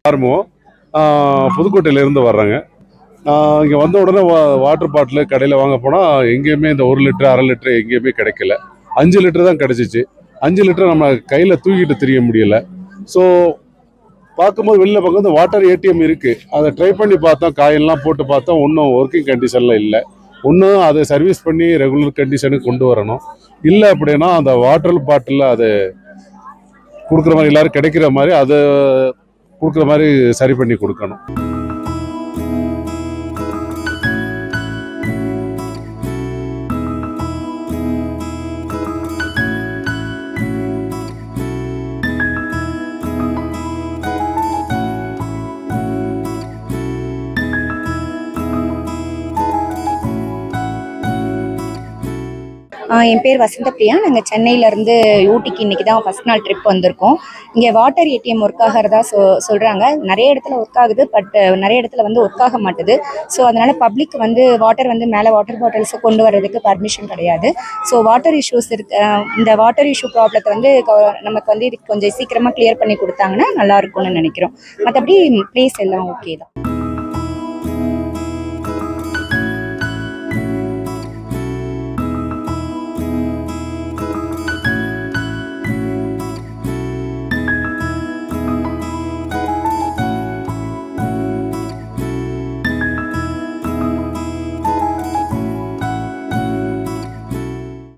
ஆர்மோ புதுக்கோட்டையிலேருந்து வர்றாங்க. இங்கே வந்த உடனே வாட்டர் பாட்டில் கடையில் வாங்க போனால் எங்கேயுமே இந்த 1 லிட்டரு 1/2 லிட்டரு எங்கேயுமே கிடைக்கல. 5 லிட்டரு தான் கிடச்சிச்சு. 5 லிட்டரு நம்ம கையில் தூக்கிட்டு தெரிய முடியல. ஸோ பார்க்கும்போது வெளியில் பார்க்கும்போது வாட்டர் ஏடிஎம் இருக்குது. அதை ட்ரை பண்ணி பார்த்தோம், காயின்லாம் போட்டு பார்த்தோம், இன்னும் ஒர்க்கிங் கண்டிஷனில் இல்லை. இன்னும் அதை சர்வீஸ் பண்ணி ரெகுலர் கண்டிஷனுக்கு கொண்டு வரணும். இல்லை அப்படின்னா அந்த வாட்டர் பாட்டிலில் அதை கொடுக்குற மாதிரி எல்லோரும் கிடைக்கிற மாதிரி அதை கொடுக்குற மாதிரி சரி பண்ணி கொடுக்கணும். என் பேர் வசந்தபிரியா. நாங்கள் சென்னையிலேருந்து ஊட்டிக்கு இன்றைக்கி தான் ஃபஸ்ட் நாள் ட்ரிப் வந்திருக்கோம். இங்கே வாட்டர் ஏடிஎம் ஒர்க் ஆகிறதா சொல்கிறாங்க. நிறைய இடத்துல ஒர்க் ஆகுது, பட் நிறைய இடத்துல வந்து ஒர்க் ஆக மாட்டுது. ஸோ அதனால் பப்ளிக் வந்து வாட்டர் வந்து மேலே வாட்டர் பாட்டில்ஸை கொண்டு வர்றதுக்கு பர்மிஷன் கிடையாது. ஸோ வாட்டர் இஷ்யூஸ் இந்த வாட்டர் இஷ்யூ ப்ராப்ளத்தை வந்து நமக்கு வந்து இதுக்கு கொஞ்சம் சீக்கிரமாக கிளியர் பண்ணி கொடுத்தாங்கன்னா நல்லாயிருக்கும்னு நினைக்கிறோம். மற்றபடி ப்ளேஸ் எல்லாம் ஓகே தான்.